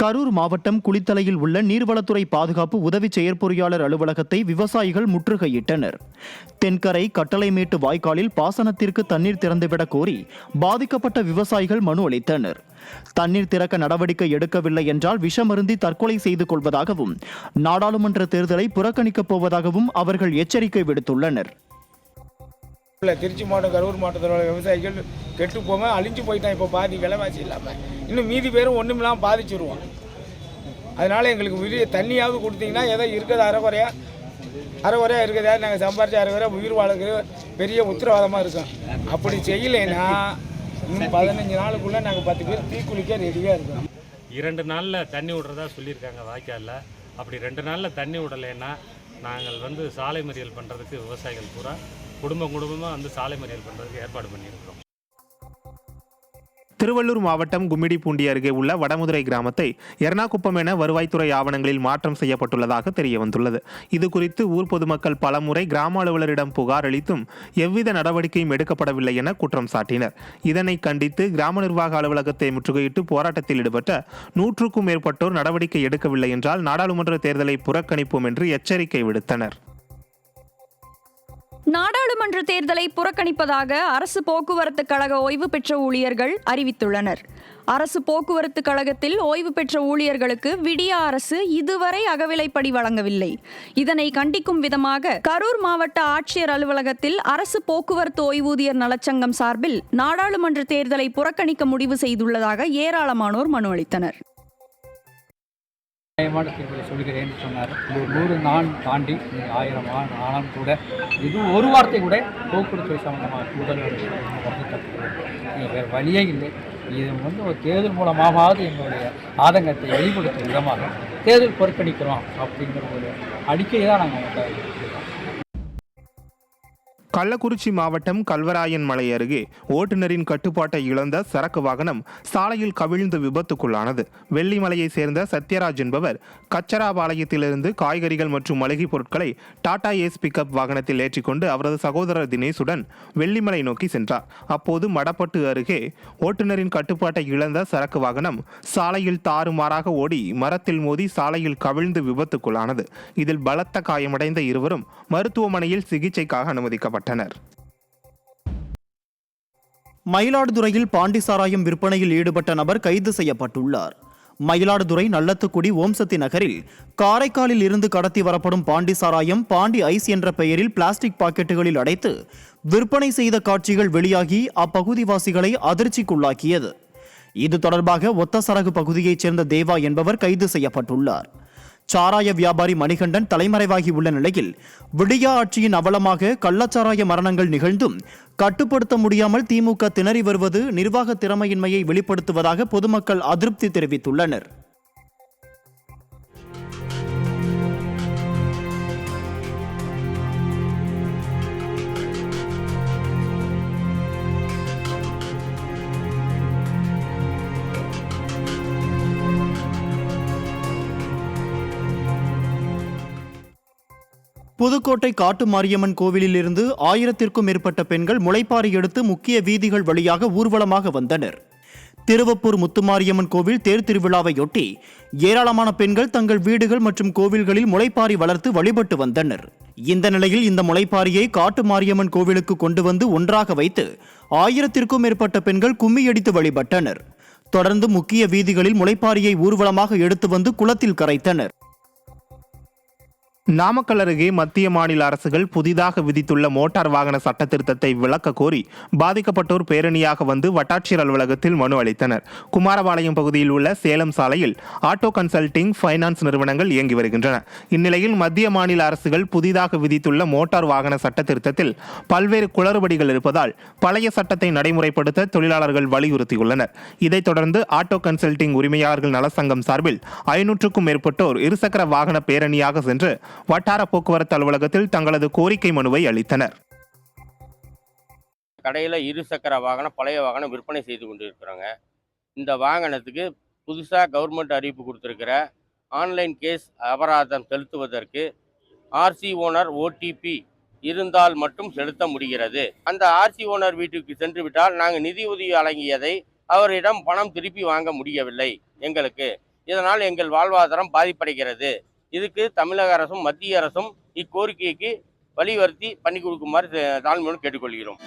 கரூர் மாவட்டம் குளித்தலையில் உள்ள நீர்வளத்துறை பாதுகாப்பு உதவி செயற்பொறியாளர் அலுவலகத்தை விவசாயிகள் முற்றுகையிட்டனர். தென்கரை கட்டளைமேட்டு வாய்க்காலில் பாசனத்திற்கு தண்ணீர் திறந்துவிடக் கோரி பாதிக்கப்பட்ட விவசாயிகள் மனு அளித்தனர். தண்ணீர் திறக்க நடவடிக்கை எடுக்கவில்லை என்றால் விஷமருந்தி தற்கொலை செய்து கொள்வதாகவும் நாடாளுமன்ற தேர்தலை புறக்கணிக்கப் போவதாகவும் அவர்கள் எச்சரிக்கை விடுத்துள்ளனர். திருச்சி மாவட்டம் கரூர் மாவட்டத்தில் உள்ள விவசாயிகள் கெட்டு போகாமல் அழிஞ்சு போயிட்டான். இப்போ பாதி விலைவாசி இல்லாமல் இன்னும் மீதி பேரும் ஒன்றும் இல்லாமல் பாதிச்சிருவோம். அதனால் எங்களுக்கு விடிய தண்ணியாவது கொடுத்தீங்கன்னா ஏதோ இருக்கிறது அரைக்குறையாக இருக்கிறதா நாங்கள் சம்பாரிச்சு அரைக்குறையாக உயிர் வாழ்க்கை பெரிய உத்தரவாதமாக இருக்கும். அப்படி செய்யலைன்னா இன்னும் 15 நாளுக்குள்ளே நாங்கள் 10 பேர் தீக்குளிக்க ரெடியாக இருக்கோம். 2 நாளில் தண்ணி விடுறதா சொல்லியிருக்காங்க வாய்க்காலில். அப்படி 2 நாளில் தண்ணி விடலைன்னா நாங்கள் சாலை மறியல் பண்ணுறதுக்கு விவசாயிகள் பூரா குடும்பமாக சாலை மறியல் பண்ணுறதுக்கு ஏற்பாடு பண்ணியிருக்கிறோம். திருவள்ளூர் மாவட்டம் கும்மிடிப்பூண்டி அருகே உள்ள வடமுதுரை கிராமத்தை எர்ணாகுப்பம் என வருவாய்த்துறை ஆவணங்களில் மாற்றம் செய்யப்பட்டுள்ளதாக தெரிய வந்துள்ளது. இதுகுறித்து ஊர் பொதுமக்கள் பலமுறை கிராம அலுவலரிடம் புகார் அளித்தும் எவ்வித நடவடிக்கையும் எடுக்கப்படவில்லை என குற்றம் சாட்டினர். இதனை கண்டித்து கிராம நிர்வாக அலுவலகத்தை முற்றுகையிட்டு போராட்டத்தில் ஈடுபட்ட 100க்கும் மேற்பட்டோர் நடவடிக்கை எடுக்கவில்லை என்றால் நாடாளுமன்ற தேர்தலை புறக்கணிப்போம் என்று எச்சரிக்கை விடுத்தனர். நாடாளுமன்ற தேர்தலை புறக்கணிப்பதாக அரசு போக்குவரத்து கழக ஓய்வு பெற்ற ஊழியர்கள் அறிவித்துள்ளனர். அரசு போக்குவரத்து கழகத்தில் ஓய்வு பெற்ற ஊழியர்களுக்கு விடிய அரசு இதுவரை அகவிலைப்படி வழங்கவில்லை. இதனை கண்டிக்கும் விதமாக கரூர் மாவட்ட ஆட்சியர் அலுவலகத்தில் அரசு போக்குவரத்து ஓய்வூதியர் நலச்சங்கம் சார்பில் நாடாளுமன்ற தேர்தலை புறக்கணிக்க முடிவு செய்துள்ளதாக ஏராளமானோர் மனு அளித்தனர். நியாயமான தீர்வுகளை சொல்கிறேன் சொன்னார். 100 நாள் தாண்டி 1000 ஆனாலும் கூட இது ஒரு வார்த்தை கூட போக்குவரத்து சம்பந்தமாக வேறு வழியே இல்லை. இது ஒரு தேர்தல் மூலமாவது எங்களுடைய ஆதங்கத்தை வெளிப்படுத்தும் விதமாக தேர்தல் புறக்கணிக்கிறோம் அப்படிங்கிற ஒரு அறிக்கையை தான் நாங்கள் கள்ளக்குறிச்சி மாவட்டம் கல்வராயன் மலை அருகே ஓட்டுநரின் கட்டுப்பாட்டை இழந்த சரக்கு வாகனம் சாலையில் கவிழ்ந்து விபத்துக்குள்ளானது. வெள்ளிமலையை சேர்ந்த சத்யராஜ் என்பவர் கச்சராபாளையத்திலிருந்து காய்கறிகள் மற்றும் மளிகை பொருட்களை டாடா ஏஸ் பிக்கப் வாகனத்தில் ஏற்றிக்கொண்டு அவரது சகோதரர் தினேஷுடன் வெள்ளிமலை நோக்கி சென்றார். அப்போது மடப்பட்டு அருகே ஓட்டுநரின் கட்டுப்பாட்டை இழந்த சரக்கு வாகனம் சாலையில் தாறுமாறாக ஓடி மரத்தில் மோதி சாலையில் கவிழ்ந்து விபத்துக்குள்ளானது. இதில் பலத்த காயமடைந்த இருவரும் மருத்துவமனையில் சிகிச்சைக்காக அனுமதிக்கப்பட்டனர். மயிலாடுதுறையில் பாண்டி சாராயம் விற்பனையில் ஈடுபட்ட நபர் கைது செய்யப்பட்டுள்ளார். மயிலாடுதுறை நல்லத்துக்குடி ஓம்சத்தி நகரில் காரைக்காலில் இருந்து கடத்தி வரப்படும் பாண்டி சாராயம் பாண்டி ஐஸ் என்ற பெயரில் பிளாஸ்டிக் பாக்கெட்டுகளில் அடைத்து விற்பனை செய்த காட்சிகள் வெளியாகி அப்பகுதிவாசிகளை அதிர்ச்சிக்குள்ளாக்கியது. இது தொடர்பாக ஒத்தசரகு பகுதியைச் சேர்ந்த தேவா என்பவர் கைது செய்யப்பட்டுள்ளார். சாராய வியாபாரி மணிகண்டன் தலைமறைவாகி உள்ள நிலையில் விடியா ஆட்சியின் அவலமாக கள்ளச்சாராய மரணங்கள் நிகழ்ந்தும் கட்டுப்படுத்த முடியாமல் திமுக திணறி வருவது நிர்வாக திறமையின்மையை வெளிப்படுத்துவதாக பொதுமக்கள் அதிருப்தி தெரிவித்துள்ளனர். புதுக்கோட்டை காட்டு மாரியம்மன் கோவிலில் இருந்து 1000க்கும் மேற்பட்ட பெண்கள் முளைப்பாரி எடுத்து முக்கிய வீதிகள் வழியாக ஊர்வலமாக வந்தனர். திருவப்பூர் முத்துமாரியம்மன் கோவில் தேர் திருவிழாவையொட்டி ஏராளமான பெண்கள் தங்கள் வீடுகள் மற்றும் கோவில்களில் முளைப்பாரி வளர்த்து வழிபட்டு வந்தனர். இந்த நிலையில் இந்த முளைப்பாரியை காட்டு மாரியம்மன் கோவிலுக்கு கொண்டு வந்து ஒன்றாக வைத்து 1000க்கும் மேற்பட்ட பெண்கள் கும்மியடித்து வழிபட்டனர். தொடர்ந்து முக்கிய வீதிகளில் முளைப்பாரியை ஊர்வலமாக எடுத்து வந்து குளத்தில் கரைத்தனர். நாமக்கல் அருகே மத்திய மாநில அரசுகள் புதிதாக விதித்துள்ள மோட்டார் வாகன சட்ட திருத்தத்தை விளக்க கோரி பாதிக்கப்பட்டோர் பேரணியாக வந்து வட்டாட்சியர் அலுவலகத்தில் மனு அளித்தனர். குமாரபாளையம் பகுதியில் உள்ள சேலம் சாலையில் ஆட்டோ கன்சல்டிங் ஃபைனான்ஸ் நிறுவனங்கள் இயங்கி வருகின்றன. இந்நிலையில் மத்திய மாநில அரசுகள் புதிதாக விதித்துள்ள மோட்டார் வாகன சட்ட திருத்தத்தில் பல்வேறு குளறுபடிகள் இருப்பதால் பழைய சட்டத்தை நடைமுறைப்படுத்த தொழிலாளர்கள் வலியுறுத்தியுள்ளனர். இதைத் தொடர்ந்து ஆட்டோ கன்சல்டிங் உரிமையாளர்கள் நலசங்கம் சார்பில் 500க்கும் மேற்பட்டோர் இருசக்கர வாகன பேரணியாக சென்று வட்டார போக்குவரத்து அலுவலகத்தில் தங்களது கோரிக்கை மனுவை அளித்தனர். கடையில் இருசக்கர வாகனம் பழைய வாகனம் விற்பனை செய்து கொண்டிருக்கிறாங்க. இந்த வாகனத்துக்கு புதுசாக கவர்மெண்ட் அறிவிப்பு கொடுத்துருக்கிற ஆன்லைன் கேஸ் அபராதம் செலுத்துவதற்கு ஆர்சி ஓனர் ஓடிபி இருந்தால் மட்டும் செலுத்த முடிகிறது. அந்த ஆர்சி ஓனர் வீட்டுக்கு சென்று விட்டால் நாங்கள் நிதி உதவி வழங்கியதை அவரிடம் பணம் திருப்பி வாங்க முடியவில்லை. எங்களுக்கு இதனால் எங்கள் வாழ்வாதாரம் பாதிப்படைகிறது. இதுக்கு தமிழக அரசும் மத்திய அரசும் இக்கோரிக்கைக்கு வலியுறுத்தி பண்ணி கொடுக்குமாறு தாழ்மையோடு கேட்டுக்கொள்கிறோம்.